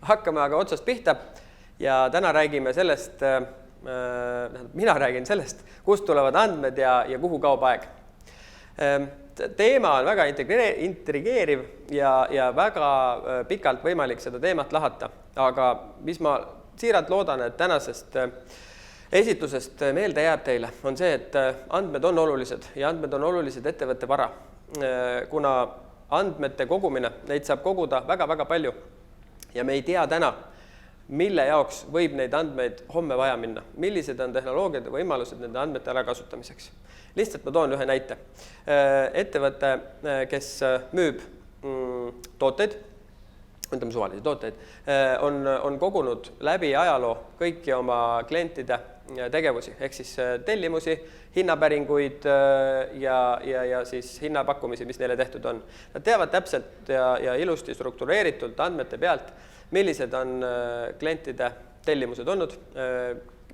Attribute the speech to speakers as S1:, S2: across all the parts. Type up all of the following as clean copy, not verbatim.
S1: hakkame aga otsast pihta ja täna räägime sellest, mina räägin sellest, kust tulevad andmed ja kuhu kaob aeg. Teema on väga intrigeeriv ja väga pikalt võimalik seda teemat lahata, aga mis ma siiralt loodan, et tänasest esitlusest meelde jääb teile, on see, et andmed on olulised ja andmed on olulised ettevõtte vara, kuna andmete kogumine, neid saab koguda väga-väga palju ja me ei tea täna, mille jaoks võib neid andmeid homme vaja minna, millised on tehnoloogiad ja võimalused nende andmete ära kasutamiseks. Lihtsalt ma toon ühe näite. Ettevõte, kes müüb tooteid, ütleme suvalisi tooteid, on kogunud läbi ajaloo kõiki oma klientide tegevusi, ehk siis tellimusi, hinnapäringuid ja siis hinnapakkumisi, mis neile tehtud on. Nad teavad täpselt ja ilusti struktureeritult andmete pealt, millised on klientide tellimused olnud,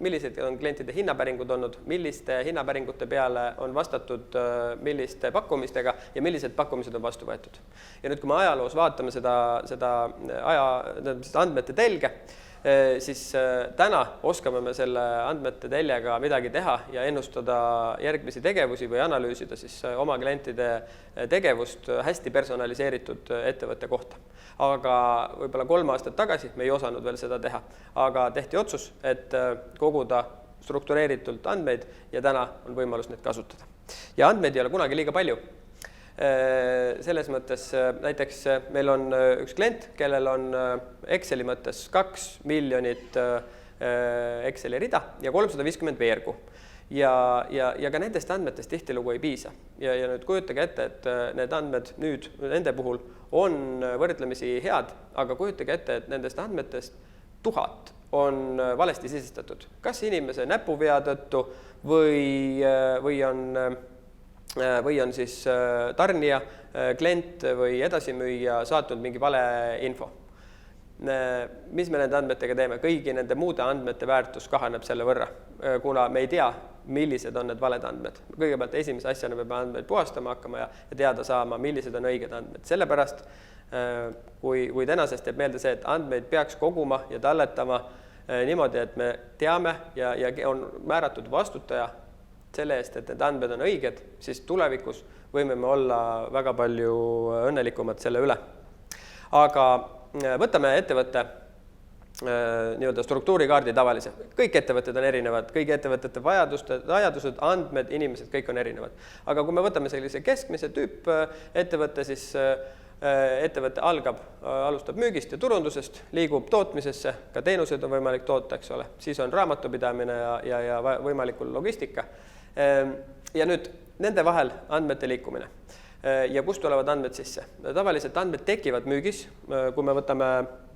S1: millised on klientide hinnapäringud olnud, milliste hinnapäringute peale on vastatud milliste pakkumistega ja millised pakkumised on vastu võetud. Ja nüüd, kui me ajaloos vaatame seda andmete telge, siis täna oskame me selle andmete teljega midagi teha ja ennustada järgmisi tegevusi või analüüsida siis oma klientide tegevust hästi personaliseeritud ettevõtte kohta. Aga võib-olla 3 aastat tagasi me ei osanud veel seda teha, aga tehti otsus, et koguda struktureeritult andmeid ja täna on võimalus neid kasutada. Ja andmeid ei ole kunagi liiga palju. Selles mõttes näiteks meil on üks klient, kellel on Exceli mõttes 2 miljonit Exceli rida ja 350 veergu. Ja ka nendest andmetest tihtilugu ei piisa. Ja nüüd kujutage ette, et need andmed nüüd nende puhul on võrdlemisi head, aga kujutage ette, et nendest andmetest 1000 on valesti sisestatud. Kas inimese näpuvea tõttu või on siis tarnija, klient või edasimüüja saatnud mingi vale info. Mis me nende andmetega teeme? Kõigi nende muude andmete väärtus kahaneb selle võrra, kuna me ei tea, millised on need valed andmed. Kõigepealt esimese asjana me peame andmeid puhastama hakkama ja teada saama, millised on õiged andmed. Sellepärast, kui tänasest teeb meelde see, et andmeid peaks koguma ja talletama niimoodi, et me teame ja on määratud vastutaja selle eest, et need andmed on õiged, siis tulevikus võime me olla väga palju õnnelikumad selle üle. Aga võtame ettevõtte nii-öelda struktuurikaardi tavalise. Kõik ettevõtted on erinevad, kõigi ettevõtete vajadused, andmed, inimesed, kõik on erinevad. Aga kui me võtame sellise keskmise tüüp ettevõtte, siis ettevõte alustab müügist ja turundusest, liigub tootmisesse, ka teenused on võimalik toota, eks ole. Siis on raamatupidamine ja võimalikul logistika. Ja nüüd nende vahel andmete liikumine. Ja kust tulevad andmed sisse? Tavaliselt andmed tekivad müügis, kui me võtame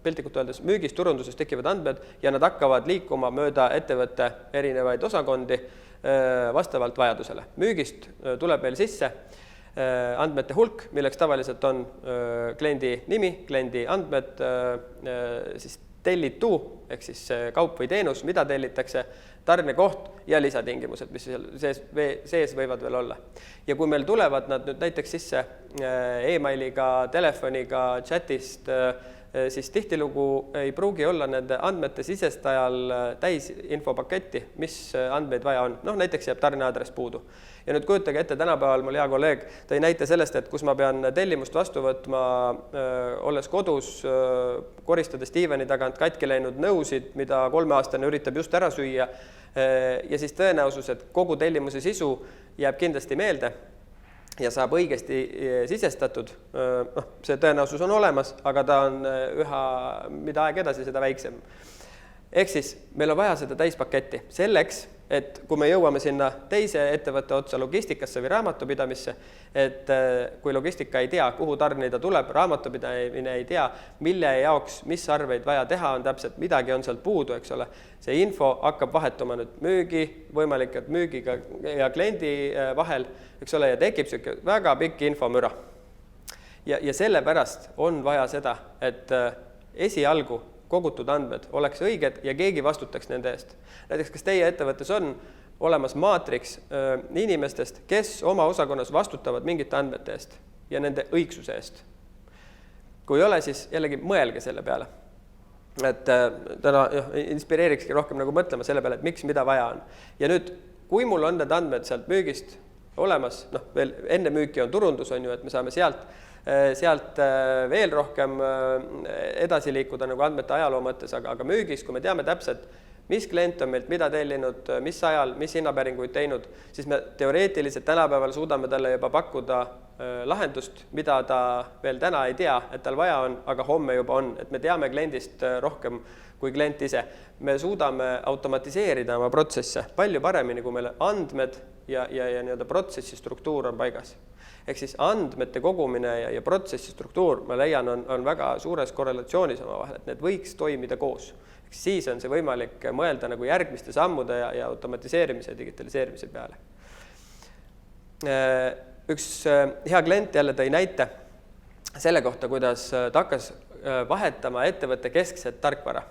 S1: piltlikult öeldes müügis, turunduses tekivad andmed ja nad hakkavad liikuma mööda ettevõtte erinevaid osakondi vastavalt vajadusele. Müügist tuleb meil sisse andmete hulk, milleks tavaliselt on kliendi nimi, kliendi andmed, siis tellitu, ehk siis kaup või teenus, mida tellitakse, tarnekoht ja lisatingimused, mis sees võivad veel olla. Ja kui meil tulevad nad nüüd näiteks sisse e-mailiga, telefoniga, chatist, siis tihtilugu ei pruugi olla nende andmete sisestajal täis infopaketti, mis andmeid vaja on. Näiteks jääb tarneadress puudu. Ja nüüd kujutage ette, tänapäeval mul hea kolleeg tõi näite sellest, et kus ma pean tellimust vastu võtma, olles kodus, koristades diivani tagant katki läinud nõusid, mida 3-aastane üritab just ära süüa, ja siis tõenäosus, et kogu tellimuse sisu jääb kindlasti meelde ja saab õigesti sisestatud. See tõenäosus on olemas, aga ta on mida aeg edasi, seda väiksem. Ehk siis meil on vaja seda täispaketti selleks, et kui me jõuame sinna teise ettevõtte otsa logistikasse või raamatupidamisse, et kui logistika ei tea, kuhu tarnida tuleb, raamatupidamine ei tea, mille jaoks, mis arveid vaja teha on täpselt, midagi on sealt puudu, eks ole. See info hakkab vahetuma nüüd müügi, võimalikult müügiga ja kliendi vahel, eks ole, ja tekib väga pikk infomüra. Ja sellepärast on vaja seda, et esialgu kogutud andmed oleks õiged ja keegi vastutaks nende eest. Näiteks, kas teie ettevõttes on olemas maatriks inimestest, kes oma osakonnas vastutavad mingite andmete eest ja nende õigsuse eest? Kui ei ole, siis jällegi mõelge selle peale. et täna inspireerikski rohkem nagu mõtlema selle peale, et miks, mida vaja on. Ja nüüd, kui mul on need andmed sealt müügist olemas, veel enne müüki on turundus, on ju, et me saame sealt veel rohkem edasi liikuda nagu andmete ajaloo mõttes, aga müügis, kui me teame täpselt, mis klient on meilt mida tellinud, mis ajal, mis hinnapäringuid teinud, siis me teoreetiliselt tänapäeval suudame talle juba pakkuda lahendust, mida ta veel täna ei tea, et tal vaja on, aga homme juba on, et me teame kliendist rohkem kui klient ise. Me suudame automatiseerida oma protsesse palju paremini, kui meil andmed ja nii-öelda protsessi struktuur on paigas. Ehk siis andmete kogumine ja protsessi struktuur, ma leian, on väga suures korrelatsioonis oma vahel, et need võiks toimida koos. Ehk siis on see võimalik mõelda nagu järgmiste sammude ja automatiseerimise ja digitaliseerimise peale. Üks hea klient jälle tõi näite selle kohta, kuidas ta hakkas vahetama ettevõtte keskset tarkvara.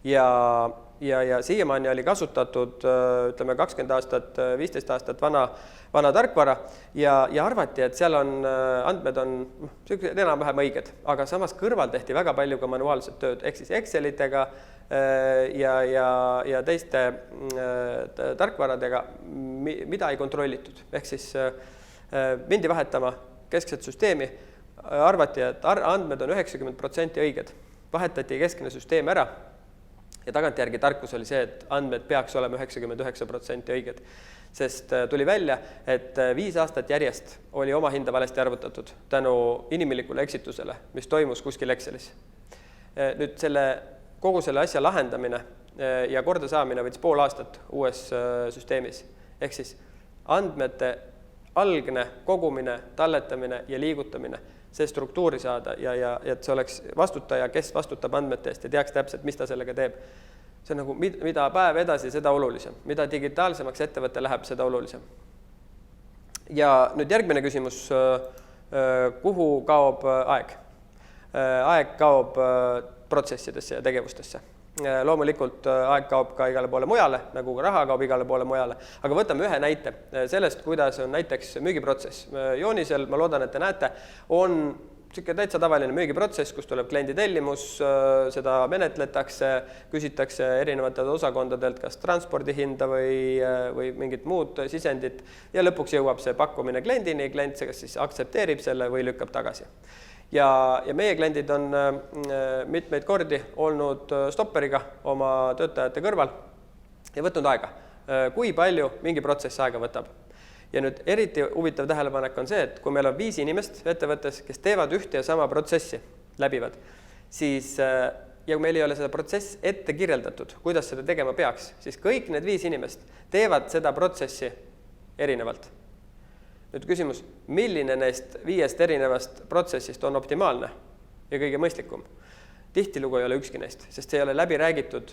S1: Ja siiamaani oli kasutatud, ütleme 20 aastat, 15 aastat vana tarkvara ja arvati, et seal on andmed on enam-vähem õiged, aga samas kõrval tehti väga palju ka manuaalset tööd, ehk siis Excelitega ja teiste tarkvaradega, mida ei kontrollitud. Ehk siis mindi vahetama keskset süsteemi, arvati, et andmed on 90% õiged. Vahetati keskne süsteem ära ja tagantjärgi tarkus oli see, et andmed peaks olema 99% õiged. Sest tuli välja, et 5 aastat järjest oli oma hinda valesti arvutatud tänu inimlikule eksitusele, mis toimus kuskil Excelis. Nüüd kogu selle asja lahendamine ja korda saamine võiks pool aastat uues süsteemis. Ehk siis andmete algne kogumine, talletamine ja liigutamine, see struktuuri saada ja et see oleks vastutaja, kes vastutab andmete eest ja teaks täpselt, mis ta sellega teeb. See on nagu, mida päev edasi, seda olulisem. Mida digitaalsemaks ettevõte läheb, seda olulisem. Ja nüüd järgmine küsimus, kuhu kaob aeg? Aeg kaob protsessidesse ja tegevustesse. Loomulikult aeg kaob ka igale poole mujale, nagu raha kaob igale poole mujale, aga võtame ühe näite sellest, kuidas on näiteks müügiprotsess. Joonisel, ma loodan, et te näete, on täitsa tavaline müügiprotsess, kus tuleb kliendi tellimus, seda menetletakse, küsitakse erinevatelt osakondadelt, kas transpordihinda või mingit muud sisendit ja lõpuks jõuab see pakkumine kliendini, klient kas siis aktsepteerib selle või lükkab tagasi. Ja meie kliendid on mitmeid kordi olnud stopperiga oma töötajate kõrval ja võtnud aega. Kui palju mingi protsess aega võtab. Ja nüüd eriti huvitav tähelepanek on see, et kui meil on 5 inimest ettevõttes, kes teevad ühte ja sama protsessi, läbivad, siis ja kui meil ei ole seda protsess ette kirjeldatud, kuidas seda tegema peaks, siis kõik need 5 inimest teevad seda protsessi erinevalt. Nüüd küsimus, milline neist 5 erinevast protsessist on optimaalne ja kõige mõistlikum? Tihtilugu ei ole ükski neist, sest see ei ole läbi räägitud,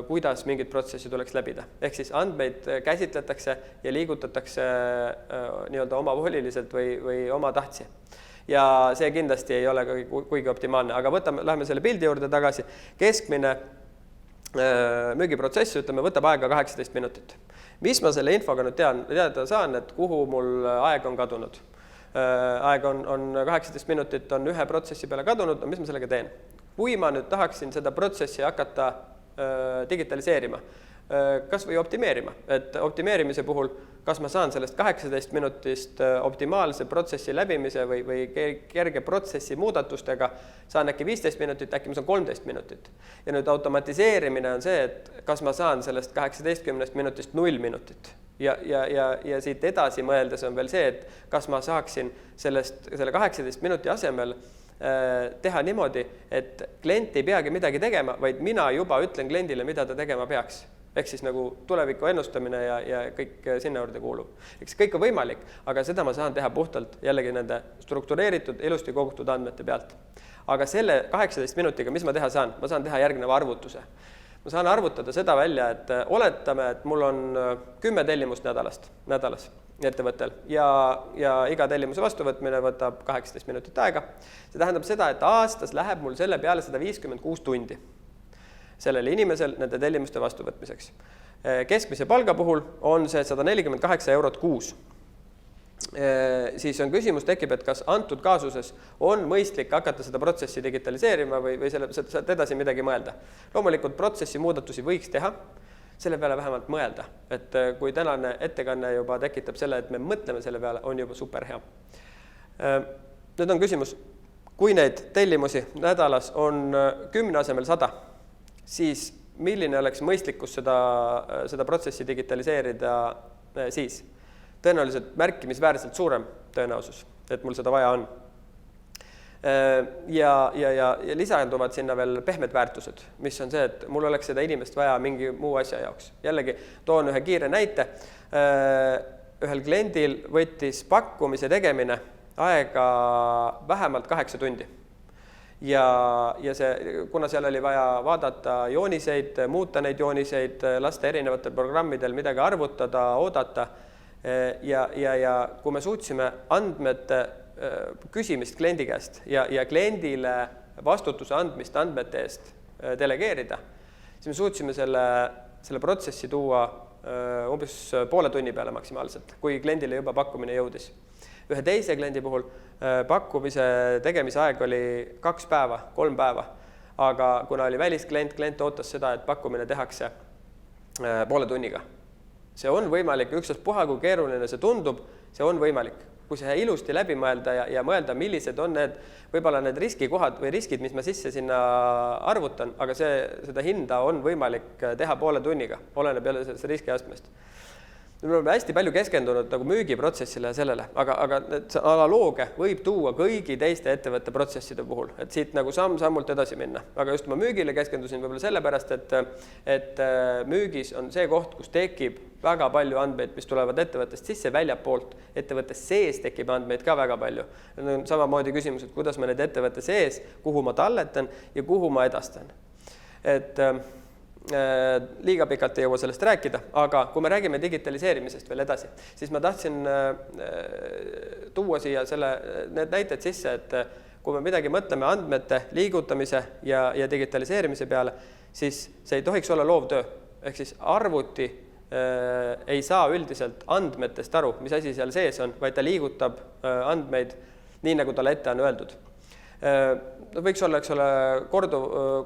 S1: kuidas mingid protsessi tuleks läbida. Ehk siis andmeid käsitletakse ja liigutatakse nii-öelda omavoliliselt või oma tahtsi. Ja see kindlasti ei ole kuigi optimaalne, aga lähme selle pildi juurde tagasi. Keskmine müügiprotsess, ütleme, võtab aega 18 minutit. Mis ma selle infoga nüüd teada saan, et kuhu mul aeg on kadunud? Aeg on 18 minutit on ühe protsessi peale kadunud, mis ma sellega teen? Kui ma nüüd tahaksin seda protsessi hakata digitaliseerima, kas või optimeerima, et optimeerimise puhul, kas ma saan sellest 18 minutist optimaalse protsessi läbimise või kerge protsessi muudatustega, saan äkki 15 minutit, äkki ma saan 13 minutit. Ja nüüd automatiseerimine on see, et kas ma saan sellest 18 minutist 0 minutit. Ja siit edasi mõeldes on veel see, et kas ma saaksin selle 18 minuti asemel teha niimoodi, et klient ei peagi midagi tegema, vaid mina juba ütlen kliendile, mida ta tegema peaks. Ehk siis nagu tuleviku ennustamine ja kõik sinna juurde kuulub. Eks kõik on võimalik, aga seda ma saan teha puhtalt jällegi nende struktureeritud, ilusti kogutud andmete pealt. Aga selle 18 minutiga, mis ma teha saan? Ma saan teha järgneva arvutuse. Ma saan arvutada seda välja, et oletame, et mul on 10 tellimust nädalas ettevõttel ja iga tellimuse vastuvõtmine võtab 18 minutit aega. See tähendab seda, et aastas läheb mul selle peale 156 tundi sellele inimesel nende tellimuste vastuvõtmiseks. Keskmise palga puhul on see 148 € kuus. siis on küsimus tekib, et kas antud kaasuses on mõistlik hakata seda protsessi digitaliseerima või sealt edasi midagi mõelda. Loomulikult protsessi muudatusi võiks teha, selle peale vähemalt mõelda, et kui tänane ettekanne juba tekitab selle, et me mõtleme selle peale, on juba super hea. Nüüd on küsimus, kui neid tellimusi nädalas on 10 asemel 100, siis milline oleks mõistlikkus seda protsessi digitaliseerida siis? Tõenäoliselt märkimisväärselt suurem tõenäosus, et mul seda vaja on. Ja lisanduvad sinna veel pehmed väärtused, mis on see, et mul oleks seda inimest vaja mingi muu asja jaoks. Jällegi toon ühe kiire näite. Ühel kliendil võttis pakkumise tegemine aega vähemalt 8 tundi. Ja kuna seal oli vaja vaadata jooniseid, muuta neid jooniseid, lasta erinevatel programmidel midagi arvutada, oodata, ja kui me suutsime andmete küsimist kliendi käest ja kliendile vastutuse andmist andmete eest delegeerida, siis me suutsime selle protsessi tuua umbes poole tunni peale maksimaalselt, kui kliendile juba pakkumine jõudis. Ühe teise kliendi puhul pakkumise tegemise aeg oli 2 päeva, 3 päeva, aga kuna oli välisklient, klient ootas seda, et pakkumine tehakse poole tunniga. See on võimalik, ükstaspuha kui keeruline see tundub, see on võimalik. Kui see ilusti läbi mõelda ja mõelda, millised on võib-olla need riskikohad või riskid, mis ma sisse sinna arvutan, aga seda hinda on võimalik teha poole tunniga, oleneb jälle sellest riskiastmest. Me oleme hästi palju keskendunud nagu müügiprotsessile ja sellele, aga analooge võib tuua kõigi teiste ettevõtte protsesside puhul, et siit nagu samm-sammult edasi minna. Aga just ma müügile keskendusin võib-olla sellepärast, et müügis on see koht, kus tekib väga palju andmeid, mis tulevad ettevõttest sisse väljapoolt. Ettevõttes sees tekib andmeid ka väga palju. Samamoodi küsimus, et kuidas ma need ettevõtte sees, kuhu ma talletan ja kuhu ma edastan. Et liiga pikalt ei jõua sellest rääkida, aga kui me räägime digitaliseerimisest veel edasi, siis ma tahtsin tuua siia need näited sisse, et kui me midagi mõtleme andmete liigutamise ja digitaliseerimise peale, siis see ei tohiks olla loovtöö. Ehk siis arvuti ei saa üldiselt andmetest aru, mis asi seal sees on, vaid ta liigutab andmeid nii, nagu talle ette on öeldud. Võiks olla, eks ole,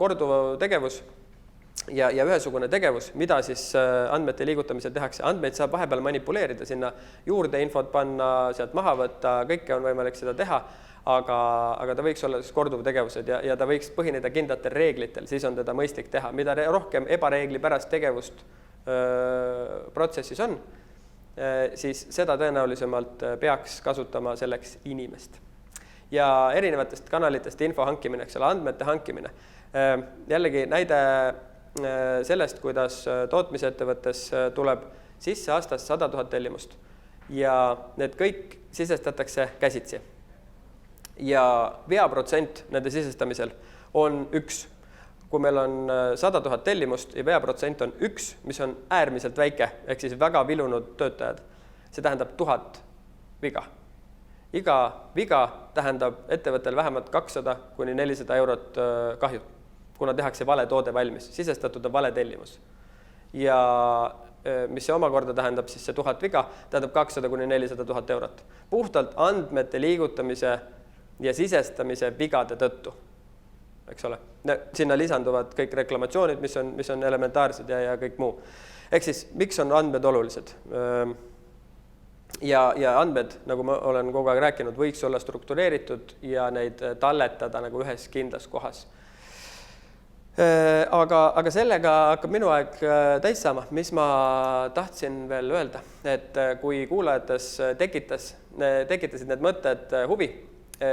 S1: korduv tegevus, ja ühesugune tegevus, mida siis andmete liigutamisel tehakse. Andmeid saab vahepeal manipuleerida, sinna juurde infot panna, sealt maha võtta, kõike on võimalik seda teha, aga ta võiks olla korduv tegevused ja ta võiks põhineda kindlatel reeglitel, siis on teda mõistlik teha. Mida rohkem ebareegli pärast tegevust protsessis on, siis seda tõenäolisemalt peaks kasutama selleks inimest. Ja erinevatest kanalitest info hankimine, eks ole, andmete hankimine. Jällegi näide sellest, kuidas tootmisettevõttes tuleb sisse aastas 100 000 tellimust ja need kõik sisestatakse käsitsi. Ja veaprotsent nende sisestamisel on 1. Kui meil on 100 000 tellimust ja veaprotsent on 1, mis on äärmiselt väike, ehk siis väga vilunud töötajad, see tähendab 1000 viga. Iga viga tähendab ettevõttel vähemalt 200 kuni 400 eurot kahju, kuna tehakse vale toode valmis, sisestatud on vale tellimus. Ja mis see omakorda tähendab, siis see 1000 viga tähendab 200 kuni 400 000 eurot. Puhtalt andmete liigutamise ja sisestamise vigade tõttu. Eks ole? Sinna lisanduvad kõik reklamatsioonid, mis on elementaarsed ja kõik muu. Ehk siis, miks on andmed olulised? Ja andmed, nagu ma olen kogu aeg rääkinud, võiks olla struktureeritud ja neid talletada nagu ühes kindlas kohas. Aga sellega hakkab minu aeg täis saama, mis ma tahtsin veel öelda, et kui kuulajates tekitasid need mõtted huvi,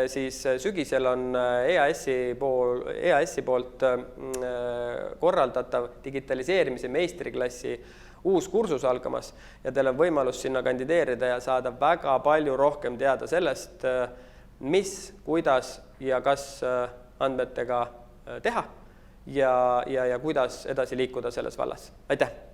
S1: siis sügisel on EAS-i poolt korraldatav digitaliseerimise meistriklassi uus kursus algamas ja teil on võimalus sinna kandideerida ja saada väga palju rohkem teada sellest, mis, kuidas ja kas andmetega teha ja kuidas edasi liikuda selles vallas. Aitäh!